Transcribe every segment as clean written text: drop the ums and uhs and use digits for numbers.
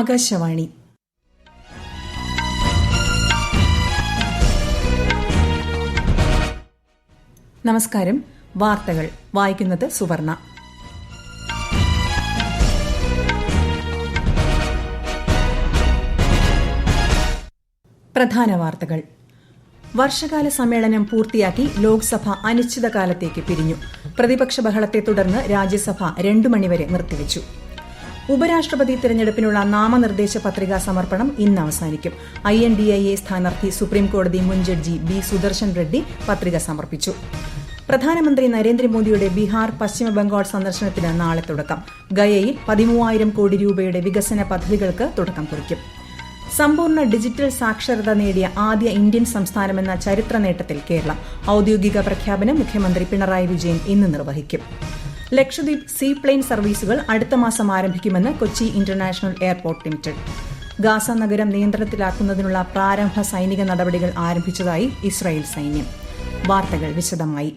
ആകാശവാണി. നമസ്കാരം. വാർത്തകൾ വായിക്കുന്നത് സുവർണ. പ്രധാന വാർത്തകൾ. വർഷകാല സമ്മേളനം പൂർത്തിയാക്കി ലോക്സഭ അനിശ്ചിതകാലത്തേക്ക് പിരിഞ്ഞു. പ്രതിപക്ഷ ബഹളത്തെ തുടർന്ന് രാജ്യസഭ 2 മണിവരെ നിർത്തിവച്ചു. ഉപരാഷ്ട്രപതി തെരഞ്ഞെടുപ്പിനുള്ള നാമനിർദ്ദേശ പത്രികാ സമർപ്പണം ഇന്ന് അവസാനിക്കും. INDIA സ്ഥാനാർത്ഥി സുപ്രീംകോടതി മുൻ ജഡ്ജി ബി സുദർശൻ റെഡ്ഡി പത്രിക സമർപ്പിച്ചു. പ്രധാനമന്ത്രി നരേന്ദ്രമോദിയുടെ ബീഹാർ പശ്ചിമബംഗാൾ സന്ദർശനത്തിന് നാളെ തുടക്കം. ഗയയിൽ 13,000 കോടി രൂപയുടെ വികസന പദ്ധതികൾക്ക് തുടക്കം കുറിക്കും. സമ്പൂർണ്ണ ഡിജിറ്റൽ സാക്ഷരത നേടിയ ആദ്യ ഇന്ത്യൻ സംസ്ഥാനമെന്ന ചരിത്ര നേട്ടത്തിൽ കേരളം. ഔദ്യോഗിക പ്രഖ്യാപനം മുഖ്യമന്ത്രി പിണറായി വിജയൻ ഇന്ന് നിർവഹിക്കും. ലക്ഷദ്വീപ് സീപ്ലെയിൻ സർവീസുകൾ അടുത്ത മാസം ആരംഭിക്കുമെന്ന് Kochi international airport limited. Gaza നഗരം നിയന്ത്രണത്തിലാക്കുന്നതിനുള്ള പ്രാരംഭ സൈനിക നടപടികൾ ആരംഭിച്ചതായി ഇസ്രായേൽ സൈന്യം. വാർത്തകൾ വിശദമായി.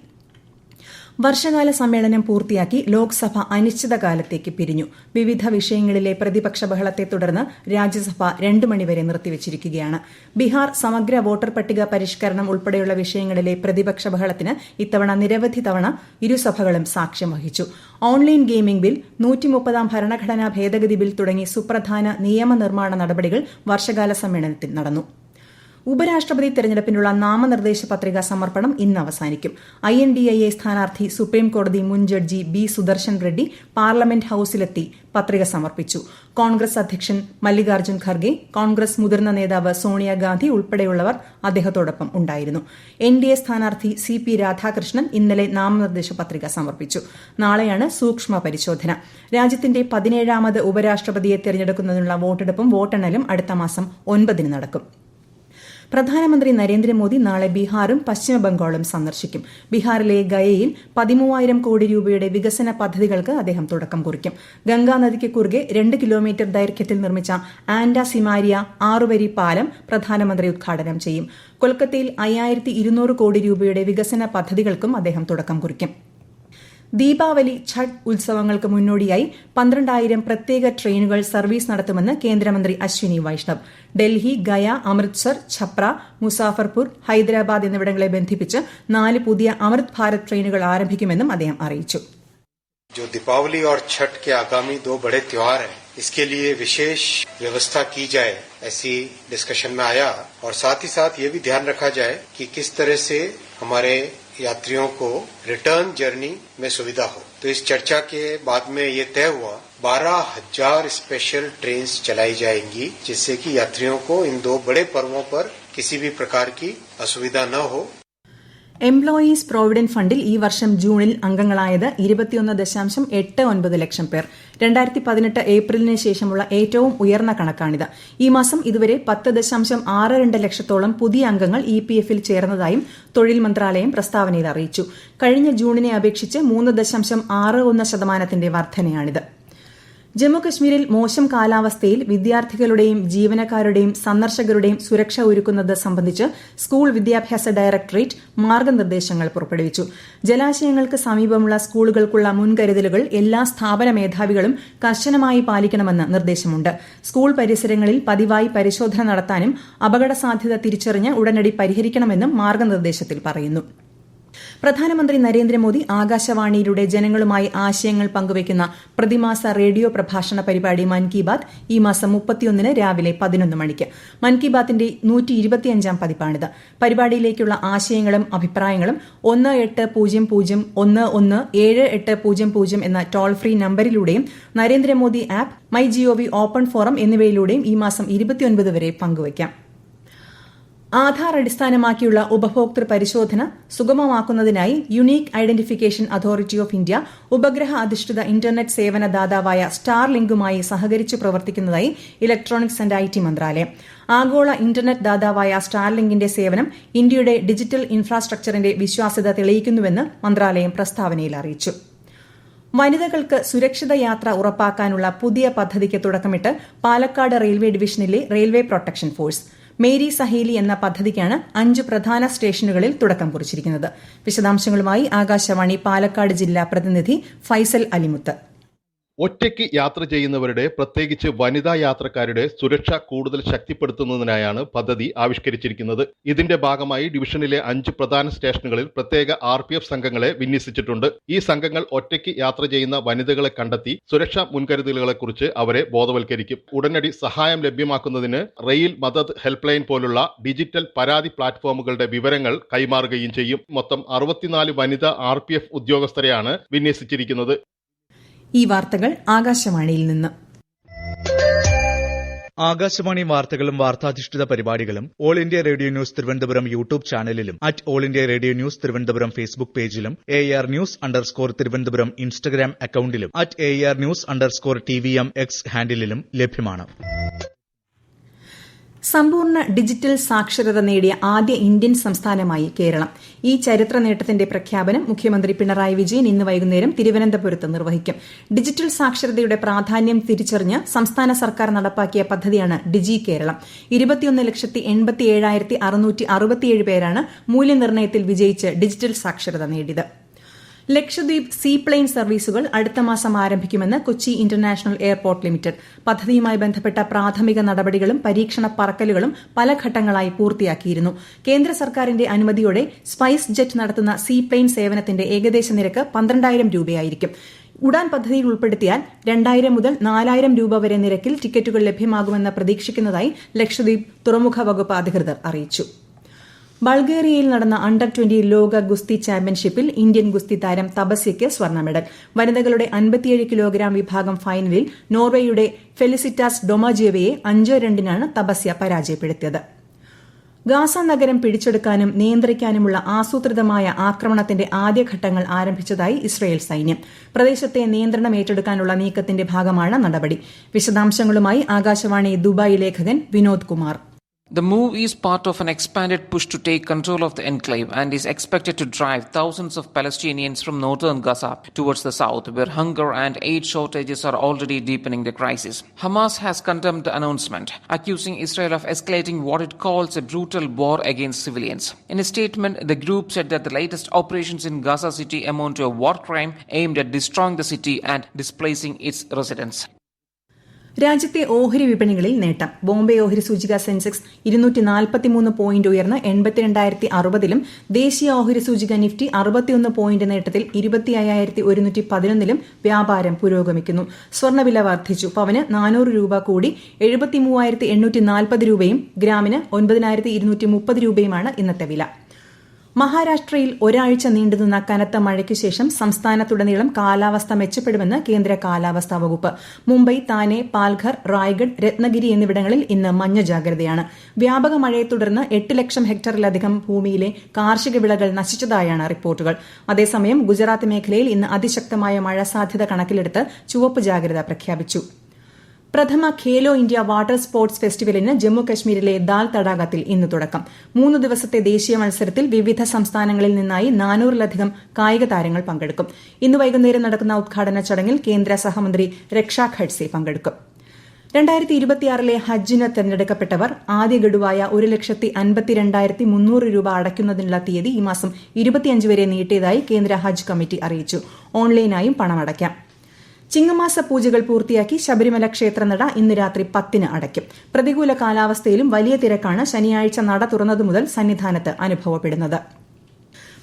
വർഷകാല സമ്മേളനം പൂർത്തിയാക്കി ലോക്സഭ അനിശ്ചിതകാലത്തേക്ക് പിരിഞ്ഞു. വിവിധ വിഷയങ്ങളിലെ പ്രതിപക്ഷ ബഹളത്തെ തുടർന്ന് രാജ്യസഭ 2 മണിവരെ നിർത്തിവച്ചിരിക്കുകയാണ്. ബീഹാർ സമഗ്ര വോട്ടർ പട്ടിക പരിഷ്കരണം ഉൾപ്പെടെയുള്ള വിഷയങ്ങളിലെ പ്രതിപക്ഷ ബഹളത്തിന് ഇത്തവണ നിരവധി തവണ ഇരുസഭകളും സാക്ഷ്യം വഹിച്ചു. ഓൺലൈൻ ഗെയിമിംഗ് ബിൽ, 130ാം ഭരണഘടനാ ഭേദഗതി ബിൽ തുടങ്ങി സുപ്രധാന നിയമനിർമ്മാണ നടപടികൾ വർഷകാല സമ്മേളനത്തിൽ നടന്നു. ഉപരാഷ്ട്രപതി തെരഞ്ഞെടുപ്പിനുള്ള നാമനിർദ്ദേശ പത്രികാ സമർപ്പണം ഇന്ന് അവസാനിക്കും. INDIA സ്ഥാനാർത്ഥി സുപ്രീംകോടതി മുൻ ജഡ്ജി ബി സുദർശൻ റെഡ്ഡി പാർലമെന്റ് ഹൌസിലെത്തി പത്രിക സമർപ്പിച്ചു. കോൺഗ്രസ് അധ്യക്ഷൻ മല്ലികാർജ്ജുൻ ഖർഗെ, കോൺഗ്രസ് മുതിർന്ന നേതാവ് സോണിയാഗാന്ധി ഉൾപ്പെടെയുള്ളവർ അദ്ദേഹത്തോടൊപ്പം ഉണ്ടായിരുന്നു. NDA സ്ഥാനാർത്ഥി CP രാധാകൃഷ്ണൻ ഇന്നലെ നാമനിർദ്ദേശ പത്രിക സമർപ്പിച്ചു. നാളെയാണ് സൂക്ഷ്മ പരിശോധന. രാജ്യത്തിന്റെ 17ാമത് ഉപരാഷ്ട്രപതിയെ തെരഞ്ഞെടുക്കുന്നതിനുള്ള വോട്ടെടുപ്പും വോട്ടെണ്ണലും അടുത്ത മാസം 9 നടക്കും. പ്രധാനമന്ത്രി നരേന്ദ്രമോദി നാളെ ബീഹാറും പശ്ചിമബംഗാളും സന്ദർശിക്കും. ബീഹാറിലെ ഗയയിൽ 13,000 കോടി രൂപയുടെ വികസന പദ്ധതികൾക്ക് അദ്ദേഹം തുടക്കം കുറിക്കും. ഗംഗാനദിക്ക് കുറുകെ 2 കിലോമീറ്റർ ദൈർഘ്യത്തിൽ നിർമ്മിച്ച ആൻഡ സിമാരിയ 6-വരി പാലം പ്രധാനമന്ത്രി ഉദ്ഘാടനം ചെയ്യും. കൊൽക്കത്തയിൽ 5,200 കോടി രൂപയുടെ വികസന പദ്ധതികൾക്കും അദ്ദേഹം തുടക്കം കുറിക്കും. ദീപാവലി, ഛഠ് ഉത്സവങ്ങൾക്ക് മുന്നോടിയായി 12,000 പ്രത്യേക ട്രെയിനുകൾ സർവീസ് നടത്തുമെന്ന് കേന്ദ്രമന്ത്രി അശ്വിനി വൈഷ്ണവ്. ഡൽഹി, ഗയ, അമൃത്സർ, ഛപ്ര, മുസാഫർപൂർ, ഹൈദരാബാദ് എന്നിവിടങ്ങളെ ബന്ധിപ്പിച്ച് 4 പുതിയ അമൃത് ഭാരത് ട്രെയിനുകൾ ആരംഭിക്കുമെന്നും അദ്ദേഹം അറിയിച്ചു. जो दीपावली और छठ के आगामी 2 बड़े त्योहार हैं, इसके लिए विशेष व्यवस्था की जाए, ऐसी डिस्कशन में आया और साथ ही साथ ये भी ध्यान रखा जाए कि किस तरह से हमारे यात्रियों को रिटर्न जर्नी में सुविधा हो. तो इस चर्चा के बाद में ये तय हुआ 12,000 स्पेशल ट्रेन चलाई जाएंगी, जिससे कि यात्रियों को इन 2 बड़े पर्वों पर किसी भी प्रकार की असुविधा न हो. എംപ്ലോയീസ് പ്രോവിഡന്റ് ഫണ്ടിൽ ഈ വർഷം ജൂണിൽ അംഗങ്ങളായത് 21.89 ലക്ഷം പേർ. 2018 ഏപ്രിലിന് ശേഷമുള്ള ഏറ്റവും ഉയർന്ന കണക്കാണിത്. ഈ മാസം ഇതുവരെ 10.62 ലക്ഷത്തോളം പുതിയ അംഗങ്ങൾ EPFൽ ചേർന്നതായും തൊഴിൽ മന്ത്രാലയം പ്രസ്താവനയിൽ അറിയിച്ചു. കഴിഞ്ഞ ജൂണിനെ അപേക്ഷിച്ച് 3.61% വർധനയാണിത്. ജമ്മുകശ്മീരിൽ മോശം കാലാവസ്ഥയിൽ വിദ്യാർത്ഥികളുടെയും ജീവനക്കാരുടെയും സന്ദർശകരുടെയും സുരക്ഷ ഒരുക്കുന്നത് സംബന്ധിച്ച് സ്കൂൾ വിദ്യാഭ്യാസ ഡയറക്ടറേറ്റ് മാർഗനിർദ്ദേശങ്ങൾ പുറപ്പെടുവിച്ചു. ജലാശയങ്ങൾക്ക് സമീപമുള്ള സ്കൂളുകൾക്കുള്ള മുൻകരുതലുകൾ എല്ലാ സ്ഥാപന മേധാവികളും കർശനമായി പാലിക്കണമെന്ന് നിർദ്ദേശമുണ്ട്. സ്കൂൾ പരിസരങ്ങളിൽ പതിവായി പരിശോധന നടത്താനും അപകട സാധ്യത തിരിച്ചറിഞ്ഞ് ഉടനടി പരിഹരിക്കണമെന്നും മാർഗനിർദ്ദേശത്തിൽ പറയുന്നു. പ്രധാനമന്ത്രി നരേന്ദ്രമോദി ആകാശവാണിയിലൂടെ ജനങ്ങളുമായി ആശയങ്ങൾ പങ്കുവയ്ക്കുന്ന പ്രതിമാസ റേഡിയോ പ്രഭാഷണ പരിപാടി മൻ കി ബാത് ഈ മാസം 31 രാവിലെ 11 മണിക്ക്. മൻ കി ബാത്തിന്റെ 125ാം പതിപ്പാണിത്. പരിപാടിയിലേക്കുള്ള ആശയങ്ങളും അഭിപ്രായങ്ങളും 1800117800 എന്ന ടോൾ ഫ്രീ നമ്പരിലൂടെയും Narendra Modi app, MyGov open forum എന്നിവയിലൂടെയും ഈ മാസം 29 വരെ പങ്കുവയ്ക്കാം. ആധാർ അടിസ്ഥാനമാക്കിയുള്ള ഉപഭോക്തൃ പരിശോധന സുഗമമാക്കുന്നതിനായി unique identification authority of India ഉപഗ്രഹ അധിഷ്ഠിത ഇന്റർനെറ്റ് സേവന ദാതാവായ സ്റ്റാർലിങ്കുമായി സഹകരിച്ച് പ്രവർത്തിക്കുന്നതായി ഇലക്ട്രോണിക്സ് ആന്റ് IT മന്ത്രാലയം. ആഗോള ഇന്റർനെറ്റ് ദാതാവായ സ്റ്റാർലിങ്കിന്റെ സേവനം ഇന്ത്യയുടെ ഡിജിറ്റൽ ഇൻഫ്രാസ്ട്രക്ചറിന്റെ വിശ്വാസ്യത തെളിയിക്കുന്നുവെന്ന് മന്ത്രാലയം പ്രസ്താവനയിൽ അറിയിച്ചു. വനിതകൾക്ക് സുരക്ഷിത യാത്ര ഉറപ്പാക്കാനുള്ള പുതിയ പദ്ധതിക്ക് തുടക്കമിട്ട് പാലക്കാട് റെയിൽവേ ഡിവിഷനിലെ railway protection force. Mary Saheli എന്ന പദ്ധതിക്കാണ് 5 പ്രധാന സ്റ്റേഷനുകളിൽ തുടക്കം കുറിച്ചിരിക്കുന്നത്. വിശദാംശങ്ങളുമായി ആകാശവാണി പാലക്കാട് ജില്ലാ പ്രതിനിധി ഫൈസൽ അലിമുത്ത്. ഒറ്റയ്ക്ക് യാത്ര ചെയ്യുന്നവരുടെ, പ്രത്യേകിച്ച് വനിതാ യാത്രക്കാരുടെ സുരക്ഷ കൂടുതൽ ശക്തിപ്പെടുത്തുന്നതിനായാണ് പദ്ധതി ആവിഷ്കരിച്ചിരിക്കുന്നത്. ഇതിന്റെ ഭാഗമായി ഡിവിഷനിലെ 5 പ്രധാന സ്റ്റേഷനുകളിൽ പ്രത്യേക RPF സംഘങ്ങളെ വിന്യസിച്ചിട്ടുണ്ട്. ഈ സംഘങ്ങൾ ഒറ്റയ്ക്ക് യാത്ര ചെയ്യുന്ന വനിതകളെ കണ്ടെത്തി സുരക്ഷാ മുൻകരുതലുകളെക്കുറിച്ച് അവരെ ബോധവൽക്കരിക്കും. ഉടനടി സഹായം ലഭ്യമാക്കുന്നതിന് റെയിൽ മദദ് ഹെൽപ്പ് ലൈൻ പോലുള്ള ഡിജിറ്റൽ പരാതി പ്ലാറ്റ്ഫോമുകളുടെ വിവരങ്ങൾ കൈമാറുകയും ചെയ്യും. മൊത്തം 64 വനിതാ RPF ഉദ്യോഗസ്ഥരെയാണ് വിന്യസിച്ചിരിക്കുന്നത്. ഈ വാർത്തകൾ ആകാശവാണിയിൽ നിന്ന്. ആകാശവാണി വാർത്തകളും വാർത്താധിഷ്ഠിത പരിപാടികളും All India Radio News Thiruvananthapuram YouTube ചാനലിലും All India Radio News Thiruvananthapuram Facebook പേജിലും AR News_ തിരുവനന്തപുരം ഇൻസ്റ്റഗ്രാം അക്കൌണ്ടിലും AR News_TVM X ഹാൻഡിലും ലഭ്യമാണ്. സമ്പൂർണ്ണ ഡിജിറ്റൽ സാക്ഷരത നേടിയ ആദ്യ ഇന്ത്യൻ സംസ്ഥാനമായി കേരളം. ഈ ചരിത്ര നേട്ടത്തിന്റെ പ്രഖ്യാപനം മുഖ്യമന്ത്രി പിണറായി വിജയൻ ഇന്ന് വൈകുന്നേരം തിരുവനന്തപുരത്ത് നിർവഹിക്കും. ഡിജിറ്റൽ സാക്ഷരതയുടെ പ്രാധാന്യം തിരിച്ചറിഞ്ഞ് സംസ്ഥാന സർക്കാർ നടപ്പാക്കിയ പദ്ധതിയാണ് ഡിജി കേരളം. 21,87,667 പേരാണ് മൂല്യനിർണ്ണയത്തിൽ വിജയിച്ച് ഡിജിറ്റൽ സാക്ഷരത നേടിയത്. ലക്ഷദ്വീപ് സീപ്ലെയിൻ സർവീസുകൾ അടുത്ത മാസം ആരംഭിക്കുമെന്ന് കൊച്ചി ഇന്റർനാഷണൽ എയർപോർട്ട് ലിമിറ്റഡ്. പദ്ധതിയുമായി ബന്ധപ്പെട്ട പ്രാഥമിക നടപടികളും പരീക്ഷണ പറക്കലുകളും പല ഘട്ടങ്ങളായി പൂർത്തിയാക്കിയിരുന്നു. കേന്ദ്ര സർക്കാരിന്റെ അനുമതിയോടെ സ്പൈസ് ജെറ്റ് നടത്തുന്ന സീപ്ലെയിൻ സേവനത്തിന്റെ ഏകദേശ നിരക്ക് 12,000 രൂപയായിരിക്കും. ഉഡാൻ പദ്ധതിയിൽ ഉൾപ്പെടുത്തിയാൽ 2,000 മുതൽ 4,000 രൂപ വരെ നിരക്കിൽ ടിക്കറ്റുകൾ ലഭ്യമാകുമെന്ന് പ്രതീക്ഷിക്കുന്നതായി ലക്ഷദ്വീപ് തുറമുഖ വകുപ്പ് അധികൃതർ അറിയിച്ചു. ബൾഗേറിയയിൽ നടന്ന അണ്ടർ-20 ലോക ഗുസ്തി ചാമ്പ്യൻഷിപ്പിൽ ഇന്ത്യൻ ഗുസ്തി താരം തപസ്യയ്ക്ക് സ്വർണ്ണ മെഡൽ. വനിതകളുടെ 57 കിലോഗ്രാം വിഭാഗം ഫൈനലിൽ നോർവേയുടെ ഫെലിസിറ്റാസ് ഡൊമാജിയോവയെ 5-2 തപസ്യ പരാജയപ്പെടുത്തിയത്. ഗാസ നഗരം പിടിച്ചെടുക്കാനും നിയന്ത്രിക്കാനുമുള്ള ആസൂത്രിതമായ ആക്രമണത്തിന്റെ ആദ്യഘട്ടങ്ങൾ ആരംഭിച്ചതായി ഇസ്രയേൽ സൈന്യം. പ്രദേശത്തെ നിയന്ത്രണം ഏറ്റെടുക്കാനുള്ള നീക്കത്തിന്റെ ഭാഗമാണ് നടപടി. വിശദാംശങ്ങളുമായി ആകാശവാണി ദുബായ് ലേഖകൻ Vinod Kumar. The move is part of an expanded push to take control of the enclave and is expected to drive thousands of Palestinians from northern Gaza towards the south, where hunger and aid shortages are already deepening the crisis. Hamas has condemned the announcement, accusing Israel of escalating what it calls a brutal war against civilians. In a statement, the group said that the latest operations in Gaza City amount to a war crime aimed at destroying the city and displacing its residents. രാജ്യത്തെ ഓഹരി വിപണികളിൽ നേട്ടം. ബോംബെ ഓഹരി സൂചിക Sensex 243 point ഉയർന്ന് 82,060-ലും ദേശീയ ഓഹരി സൂചിക നിഫ്റ്റി 61 പോയിന്റ് നേട്ടത്തിൽ 25,111-ലും വ്യാപാരം പുരോഗമിക്കുന്നു. സ്വർണ്ണവില വർദ്ധിച്ചു. പവന് 400 രൂപ കൂടി 73,840 രൂപയും ഗ്രാമിന് 9,230 രൂപയുമാണ് ഇന്നത്തെ വില. മഹാരാഷ്ട്രയിൽ ഒരാഴ്ച നീണ്ടുനിന്ന കനത്ത മഴയ്ക്കു ശേഷം സംസ്ഥാനത്തുടനീളം കാലാവസ്ഥ മെച്ചപ്പെടുമെന്ന് കേന്ദ്ര കാലാവസ്ഥാ വകുപ്പ്. മുംബൈ, താനെ, പാൽഘർ, റായ്ഗഡ്, രത്നഗിരി എന്നിവിടങ്ങളിൽ ഇന്ന് മഞ്ഞ ജാഗ്രതയാണ്. വ്യാപക മഴയെ തുടർന്ന് 8 ലക്ഷം ഹെക്ടറിലധികം ഭൂമിയിലെ കാർഷിക വിളകൾ നശിച്ചതായാണ് റിപ്പോർട്ടുകൾ. അതേസമയം ഗുജറാത്ത് മേഖലയിൽ ഇന്ന് അതിശക്തമായ മഴ സാധ്യത കണക്കിലെടുത്ത് ചുവപ്പ് ജാഗ്രത പ്രഖ്യാപിച്ചു. പ്രഥമ ഖേലോ ഇന്ത്യ വാട്ടർ സ്പോർട്സ് ഫെസ്റ്റിവലിന് ജമ്മുകശ്മീരിലെ ദാൽ തടാകത്തിൽ ഇന്ന് തുടക്കം. 3 ദിവസത്തെ ദേശീയ മത്സരത്തിൽ വിവിധ സംസ്ഥാനങ്ങളിൽ നിന്നായി 400-ലധികം കായിക താരങ്ങൾ പങ്കെടുക്കും. ഇന്ന് വൈകുന്നേരം നടക്കുന്ന ഉദ്ഘാടന ചടങ്ങിൽ കേന്ദ്ര സഹമന്ത്രി രക്ഷാ ഖഡ്സെ പങ്കെടുക്കും. 2026 ഹജ്ജിന് തെരഞ്ഞെടുക്കപ്പെട്ടവർ ആദ്യ ഗഡുവായ 1,52,300 രൂപ അടയ്ക്കുന്നതിനുള്ള തീയതി ഈ മാസം 25 വരെ നീട്ടിയതായി കേന്ദ്ര ഹജ്ജ് കമ്മിറ്റി അറിയിച്ചു. ഓൺലൈനായും പണമടയ്ക്കാം. ചിങ്ങമാസ പൂജകൾ പൂർത്തിയാക്കി ശബരിമല ക്ഷേത്രനട ഇന്ന് രാത്രി 10-ന് അടയ്ക്കും. പ്രതികൂല കാലാവസ്ഥയിലും വലിയ തിരക്കാണ് ശനിയാഴ്ച നട തുറന്നതു മുതൽ സന്നിധാനത്ത് അനുഭവപ്പെടുന്നത്.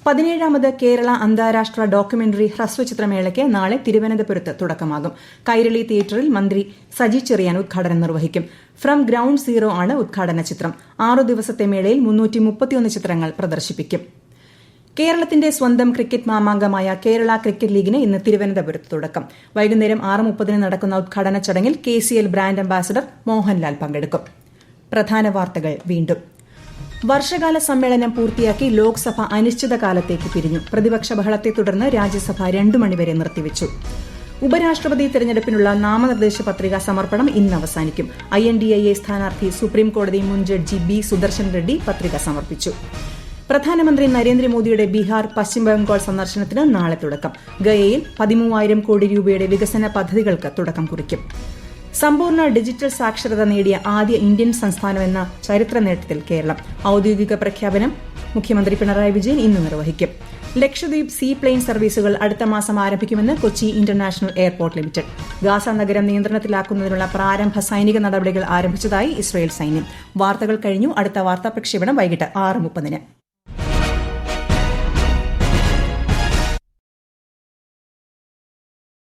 17ാമത് കേരള അന്താരാഷ്ട്ര ഡോക്യുമെന്ററി ഹ്രസ്വചിത്രമേളയ്ക്ക് നാളെ തിരുവനന്തപുരത്ത് തുടക്കമാകും. കൈരളി തിയേറ്ററിൽ മന്ത്രി സജി ചെറിയാൻ ഉദ്ഘാടനം നിർവഹിക്കും. ഫ്രം ഗ്രൌണ്ട് സീറോ ആണ് ഉദ്ഘാടന ചിത്രം. 6 ദിവസത്തെ മേളയിൽ 331 ചിത്രങ്ങൾ പ്രദർശിപ്പിക്കും. കേരളത്തിന്റെ സ്വന്തം ക്രിക്കറ്റ് മാമാങ്കമായ കേരള ക്രിക്കറ്റ് ലീഗിന് ഇന്ന് തിരുവനന്തപുരത്ത് തുടക്കം. വൈകുന്നേരം 6:30 നടക്കുന്ന ഉദ്ഘാടന ചടങ്ങിൽ KCL ബ്രാൻഡ് അംബാസഡർ മോഹൻലാൽ പങ്കെടുക്കും. പ്രധാന വാർത്തകൾ വീണ്ടും. വർഷകാല സമ്മേളനം പൂർത്തിയാക്കി ലോക്സഭ അനിശ്ചിതകാലത്തേക്ക് പിരിഞ്ഞു. പ്രതിപക്ഷ ബഹളത്തെ തുടർന്ന് രാജ്യസഭ 2 മണിവരെ നിർത്തിവച്ചു. ഉപരാഷ്ട്രപതി തെരഞ്ഞെടുപ്പിനുള്ള നാമനിർദ്ദേശ പത്രികാ സമർപ്പണം ഇന്ന് അവസാനിക്കും. INDIA സ്ഥാനാർത്ഥി സുപ്രീംകോടതി മുൻ ജഡ്ജി B സുദർശൻ റെഡ്ഡി പത്രിക സമർപ്പിച്ചു. പ്രധാനമന്ത്രി നരേന്ദ്രമോദിയുടെ ബീഹാർ, പശ്ചിമബംഗാൾ സന്ദർശനത്തിന് നാളെ തുടക്കം. ഗയയിൽ 13,000 കോടി രൂപയുടെ വികസന പദ്ധതികൾക്ക് തുടക്കം കുറിക്കും. സമ്പൂർണ്ണ ഡിജിറ്റൽ സാക്ഷരത നേടിയ ആദ്യ ഇന്ത്യൻ സംസ്ഥാനമെന്ന ചരിത്ര നേട്ടത്തിൽ കേരളം. ഔദ്യോഗിക പ്രഖ്യാപനം മുഖ്യമന്ത്രി പിണറായി വിജയൻ ഇന്ന് നിർവഹിക്കും. ലക്ഷദ്വീപ് സീ പ്ലെയിൻ സർവീസുകൾ അടുത്ത മാസം ആരംഭിക്കുമെന്ന് Kochi international airport limited. Gaza നഗരം നിയന്ത്രണത്തിലാക്കുന്നതിനുള്ള പ്രാരംഭ സൈനിക നടപടികൾ ആരംഭിച്ചതായി ഇസ്രായേൽ സൈന്യം. വാർത്തകൾ കഴിഞ്ഞു. അടുത്ത വാർത്താ പ്രക്ഷേപണം വൈകിട്ട് 6:30.